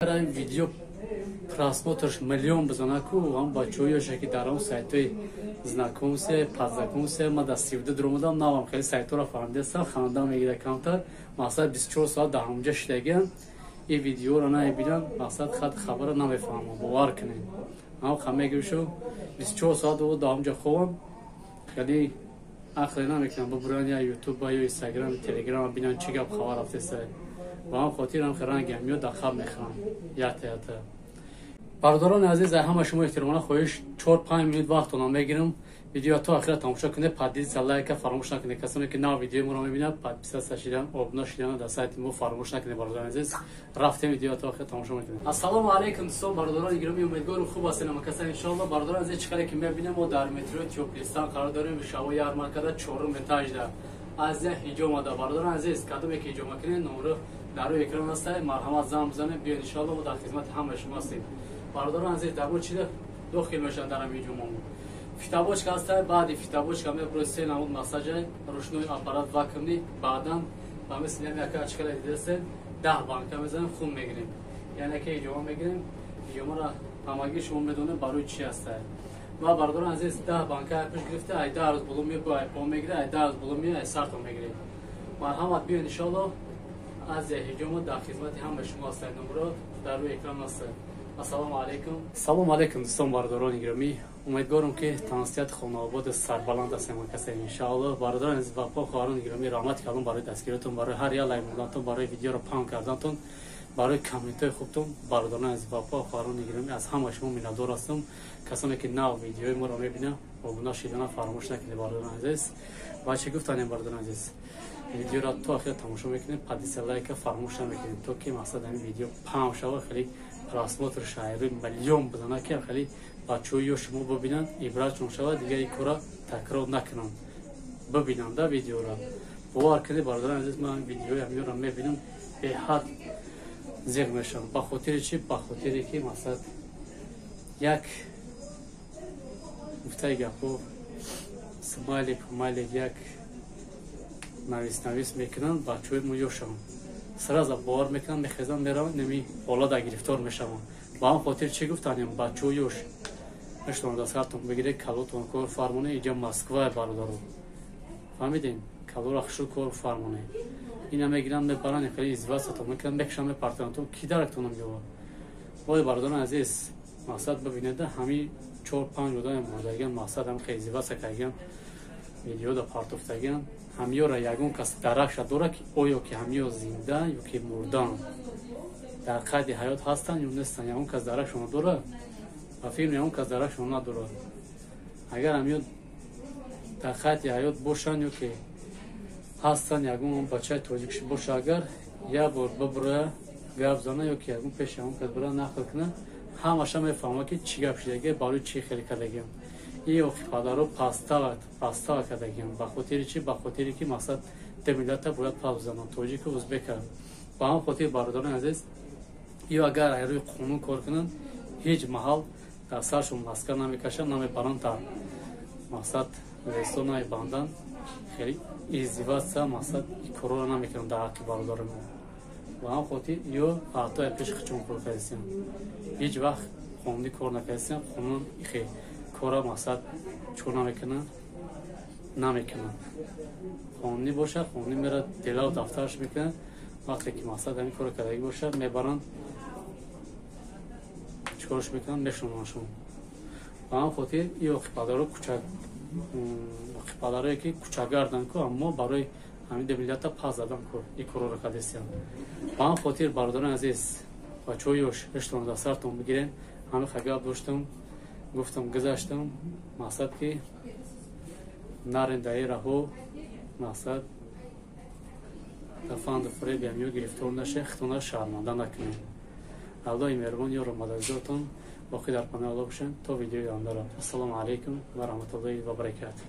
این ویدیو просмотрш миллион бизана ку ам бачояше ки дар он сайтои знакомсе падзакомсе ма да 32 дромадам навам хели сайтора фаҳмидастам ханада мегира камтар мақсад 24 соат дар ҳамҷа шидагиам и видеоро намебинам мақсад хат хабара намефаҳмам бовар кунед ам хамегишу 24 соат дар ҳамҷа хобам хели ақле намекунам бубуран я ютуба ё инстаграм телеграм бинам чӣ гап хабар рафтеста با هم خاطرم خرانگم میاد داخل میخوام یاته برادران عزیز همه شما احتراماً خواهش 4-5 منوت وقتتون میگیرم ویدیو تا آخر تماشا کنید پادیز لایک فراموش نکنید کسانی که نو ویدیو ما رو میبینن پادیز شدن آبنا شدن در سایت ما فراموش نکنید برادران عزیز رفتیم ویدیو تا آخر تماشا میکنید السلام علیکم دوستان برادران گرامی امیدوارم خوب هستین اما کسان ان شاء الله برادران عزیز چیکاری که میبینیم ما در مترو تیوپلیستان قرار داریم شوا یارمارکادا 4 اتاج ده از هجوم ده برادران عزیز کدوم که هجوم کنین نمره در روی اکران است مرحمت زنگ بزنید بیا ان شاء الله در خدمت همه شما هستیم برادران عزیز در چیده دو خیلمشان در هجوم فیتابوچ هست بعد فیتابوچ کمی پروسه نمود مساج روشنوی آپارات واکمنی بعداً با مثل یک اشکال دیدست 10 بانک میزنیم خون میگیریم یعنی که هجوم میگیریم هجوم را همگی شما میدونه برای چی هست و برادران عزیز 10 بانک پیش گرفته ای 10 روز بلومی با پا میگیره ای 10 روز بلومی ای سرتون میگیره مرحمت بیا ان شاء الله از هجوم در خدمت همه شما هستید نمرات در روی اکران است السلام علیکم سلام علیکم دوستان برادران گرامی امیدوارم که تناسیت خانواده سربلند است کسی ان شاء الله برادران عزیز و پا خواهران گرامی رحمت کردم برای دستگیرتون برای هر یک لایک دادنتون برای ویدیو رو پام کردنتون برای کامنت های خوبتون برادران عزیز و پا خواهران گرامی از همه شما میندور هستم کسانی که نو ویدیوی ما رو میبینن ابونا شدن فراموش نکنید برادران عزیز و چه گفتن برادران عزیز ویدیو را تا آخر تماشا میکنید پادیس لایک فراموش نمیکنید تا که مقصد این ویدیو پام شود خیلی پراسموتر شایعی میلیون بزنه که خیلی بچه‌ها شما ببینن عبرتشون شود دیگه این کارا تکرار نکنن ببینن دا ویدیو را باور کنید برادران عزیز من ویدیوی همین را میبینم به حد زیغ میشم با خاطر چی با خاطری که مقصد یک گفته گپو سمایلی پمایلی یک نویس میکنن بچه‌های ما یوشم سراز باور میکنن میخزن میرن نمی حالا در گرفتار میشم با هم خاطر چی گفتن بچه‌ها یوش نشون دستاتون بگیره کالوتون کار فرمونه اینجا مسکو برادرو فهمیدین کالو رخشو کار فرمونه اینا میگیرن میبرن خیلی ازواساتون میکنن میکشن پارتنتون کی درکتونم میوا وای برادران عزیز مقصد ببینید همین 4-5 روزای مردگان مقصد هم خیلی ازواس کردن ویدیو دا پارتوفتگان همیو را یگون کس درکش داره که آیا که همیو زنده یا که مردن در قید حیات هستن یا نیستن یگون کس درکشون داره و فیلم یگون کس درکشون نداره اگر همیو در قید حیات باشن یا که هستن یگون بچه توجیکش باشه اگر یا بار ببره گپ زنه یا که یگون پیش یگون کس بره نقل کنه همش میفهمه که چی گپ شده برای چی خیلی کردگیم این اخیپادارو پاستا کردگیم با خاطر چی با خاطری که مقصد دمیلت باید پاس زنان توجیه که ازبک با هم خاطر برادران عزیز یا اگر روی قانون کار کنن هیچ محل در سرشون ماسک نمیکشن نمیبرن تا مقصد رسو نمیبندن خیلی ازدواج مقصد کارو نمیکنن در حق برادران و هم خاطر یا حتی پیش خچون پروفسیون هیچ وقت قانونی کار نکردن قانون خیلی کارا مقصد چون نمیکنن قانونی باشه قانونی میره دلا و دفترش میکنن وقتی که مقصد همین کار کردگی باشه میبرن چکارش میکنن میشوننشون و هم خاطر این اخیپادارایی که کوچگردن که اما برای همین دمیلیت پاس دادن که این کارا رو کردستیم و هم خاطر برادران عزیز و چویوش اشتون دسترتون بگیرین همین خگاب داشتم گفتم گذاشتم مقصد که نارندایی رهو مقصد دفاند فریب همیو گرفتار نشه ختونه شرمنده نکنیم الله مهربان یا رمضانتون باقی در پناه الله باشن تا ویدیوی آن دارم السلام علیکم و رحمت الله و برکاته